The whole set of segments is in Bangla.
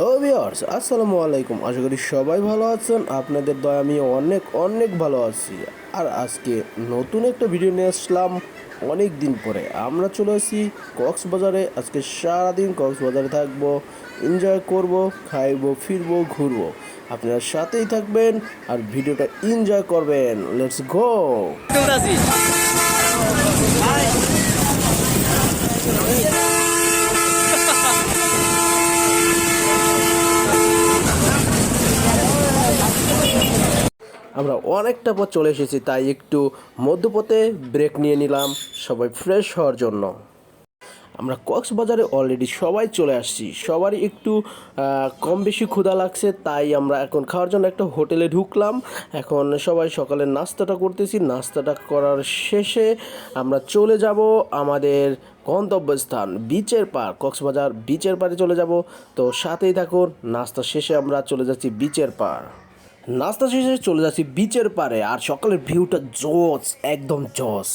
হ্যালো ভিউয়ার্স, আসসালামু আলাইকুম। আশা করি সবাই ভালো আছেন। আপনাদের দয়া আমি অনেক অনেক ভালো আছি। আর আজকে নতুন একটা ভিডিও নিয়ে আসলাম। অনেক দিন পরে আমরা চলে আসি কক্সবাজারে। আজকে সারাদিন কক্সবাজারে থাকবো, এনজয় করব, খাইবো, ফিরবো, ঘুরবো। আপনারা সাথেই থাকবেন আর ভিডিওটা এনজয় করবেন। Let's go. আমরা অনেকটা পথ চলে এসেছি, তাই একটু মধ্যপথে ব্রেক নিয়ে নিলাম সবাই ফ্রেশ হওয়ার জন্য। আমরা কক্সবাজারে অলরেডি সবাই চলে আসছি, সবারই একটু কম বেশি ক্ষুধা লাগছে, তাই আমরা এখন খাওয়ার জন্য একটা হোটেলে ঢুকলাম। এখন সবাই সকালের নাস্তাটা করতেছি। নাস্তাটা করার শেষে আমরা চলে যাব আমাদের গন্তব্যস্থান বিচের পার, কক্সবাজার বিচের পাড়ে চলে যাব। তো সাথেই থাকুন। নাস্তা শেষে আমরা চলে যাচ্ছি বিচের পার। নাস্তা শেষে চলে যাচ্ছি বিচের পাড়ে, আর সকালের ভিউটা জোস, একদম জোস।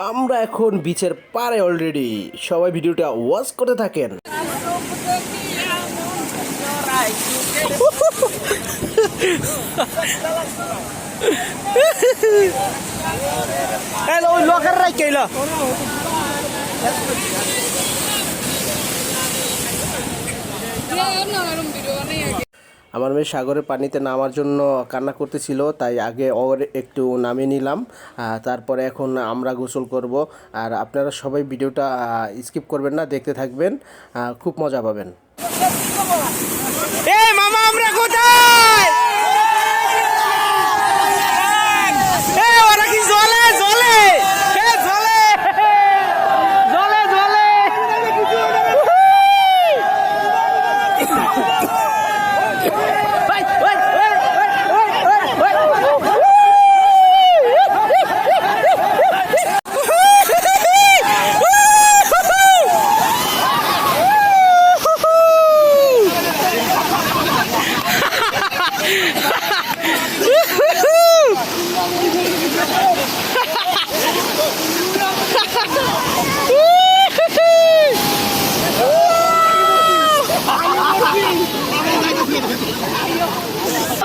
আমরা এখন বিচের পাড়ে অলরেডি। সবাই ভিডিওটা ওয়াচ করতে থাকেন। আমার মেয়ে সাগরের পানিতে নামার জন্য কান্না করতেছিল, তাই আগে ওর একটু নামিয়ে নিলাম। তারপরে এখন আমরা গোসল করব। আর আপনারা সবাই ভিডিওটা স্কিপ করবেন না, দেখতে থাকবেন, খুব মজা পাবেন। মামা আমরা কোথায়? ওরা কি জ্বলে জ্বলে জ্বলে জ্বলে জ্বলে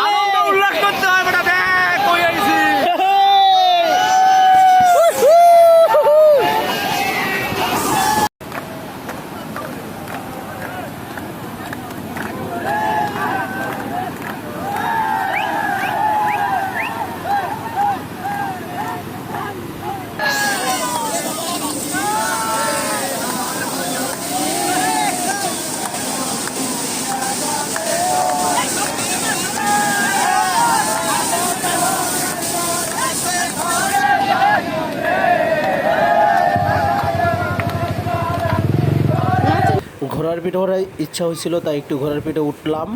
আনন্দ উল্লাস করতে হবে না। দেখ কই আইছি। ঘোড়ার পিঠে ওঠার ইচ্ছা হয়েছিল, তাই একটু ঘোড়ার পিঠে উঠলাম।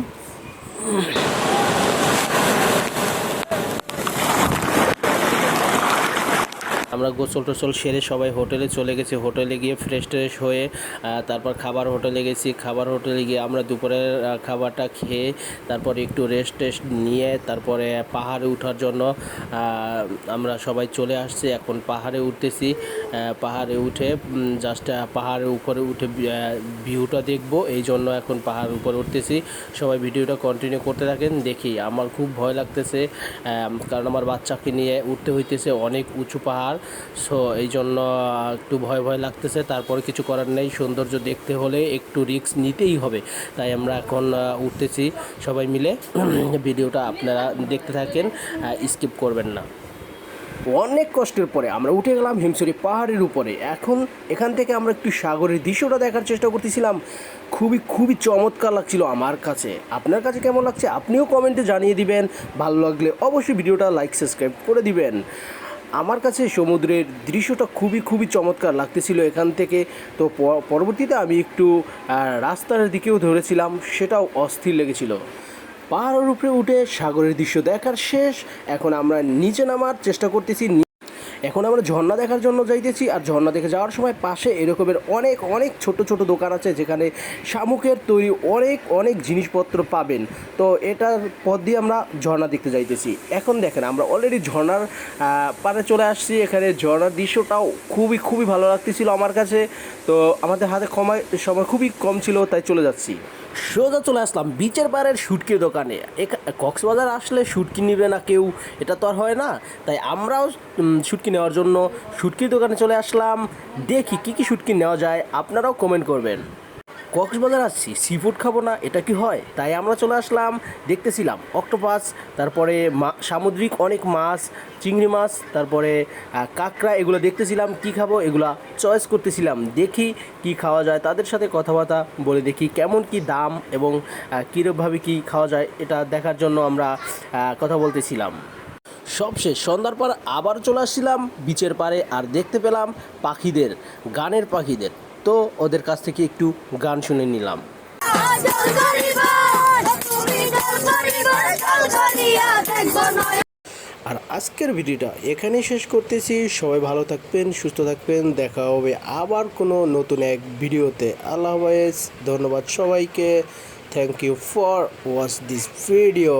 আমরা গোসল টোসল সেরে সবাই হোটেলে চলে গেছি। হোটেলে গিয়ে ফ্রেশ ট্রেশ হয়ে তারপর খাবার হোটেলে গেছি। খাবার হোটেলে গিয়ে আমরা দুপুরের খাবারটা খেয়ে তারপরে একটু রেস্ট টেস্ট নিয়ে তারপরে পাহাড়ে ওঠার জন্য আমরা সবাই চলে আসছি। এখন পাহাড়ে উঠতেছি। পাহাড়ে উঠে জাস্ট পাহাড়ের উপরে উঠে ভিউটা দেখব, এই জন্য এখন পাহাড়ের উপরে উঠতেছি। সবাই ভিডিওটা কন্টিনিউ করতে থাকেন। দেখি, আমার খুব ভয় লাগতেছে, কারণ আমার বাচ্চাকে নিয়ে উঠতে হইতেছে অনেক উঁচু পাহাড়। সো এই জন্য একটু ভয় ভয় লাগতেছে। তারপরে কিছু করার নেই, সৌন্দর্য দেখতে হলে একটু রিস্ক নিতেই হবে। তাই আমরা এখন উঠতেছি সবাই মিলে। ভিডিওটা আপনারা দেখতে থাকেন, স্কিপ করবেন না। অনেক কষ্টের পরে আমরা উঠে গেলাম হিমছড়ি পাহাড়ের উপরে। এখন এখান থেকে আমরা একটু সাগরের দৃশ্যটা দেখার চেষ্টা করতেছিলাম। খুবই খুবই চমৎকার লাগছিল আমার কাছে। আপনার কাছে কেমন লাগছে আপনিও কমেন্টে জানিয়ে দিবেন। ভালো লাগলে অবশ্যই ভিডিওটা লাইক সাবস্ক্রাইব করে দিবেন। আমার কাছে সমুদ্রের দৃশ্যটা খুবই খুবই চমৎকার লাগতেছিল এখান থেকে। তো পরবর্তীতে আমি একটু রাস্তার দিকেও ধরেছিলাম, সেটাও অস্থির লেগেছিল। পাহাড়ের উপরে উঠে সাগরের দৃশ্য দেখার শেষ। এখন আমরা নিচে নামার চেষ্টা করতেছি। এখন আমরা ঝর্ণা দেখার জন্য যাইতেছি। আর ঝর্ণা দেখে যাওয়ার সময় পাশে এরকমের অনেক অনেক ছোট ছোট দোকান আছে, যেখানে শামুকের তৈরি অনেক অনেক জিনিসপত্র পাবেন। তো এটার পথ দিয়ে আমরা ঝর্ণা দেখতে যাইতেছি। এখন দেখেন, আমরা অলরেডি ঝর্ণার পাড়ে চলে আসছি। এখানে ঝর্ণার দৃশ্যটাও খুবই খুবই ভালো লাগতেছিল আমার কাছে। তো আমাদের হাতে সময় খুবই কম ছিল, তাই চলে যাচ্ছি। সোজা চলে আসলাম বিচের পাড়ের শুটকির দোকানে। কক্সবাজার আসলে শুটকি নিবে না কেউ, এটা তো আর হয় না। তাই আমরাও শুটকি নেওয়ার জন্য শুটকির দোকানে চলে আসলাম। দেখি কী কী শুটকি নেওয়া যায়, আপনারাও কমেন্ট করবেন। কক্সবাজার আসছি, সি ফুড খাবো না, এটা কি হয়? তাই আমরা চলে আসলাম। দেখতেছিলাম অক্টোপাস, তারপরে সামুদ্রিক অনেক মাছ, চিংড়ি মাছ, তারপরে কাঁকড়া, এগুলো দেখতেছিলাম। কি খাবো এগুলা চয়েস করতেছিলাম। দেখি কি খাওয়া যায়, তাদের সাথে কথাবার্তা বলে দেখি কেমন কি দাম এবং কীরকমভাবে কি খাওয়া যায়, এটা দেখার জন্য আমরা কথা বলতেছিলাম। সবশেষ সন্ধ্যার পর আবার চলে আসছিলাম বিচের পাড়ে, আর দেখতে পেলাম পাখিদের, গানের পাখিদের। তো ওদের কাছ থেকে একটু গান শুনে নিলাম। আর আজকের ভিডিওটা এখানেই শেষ করতেছি। সবাই ভালো থাকবেন, সুস্থ থাকবেন। দেখা হবে আবার কোনো নতুন এক ভিডিওতে। আল্লাহ হাফেজ, ধন্যবাদ সবাইকে। Thank you for watch this video.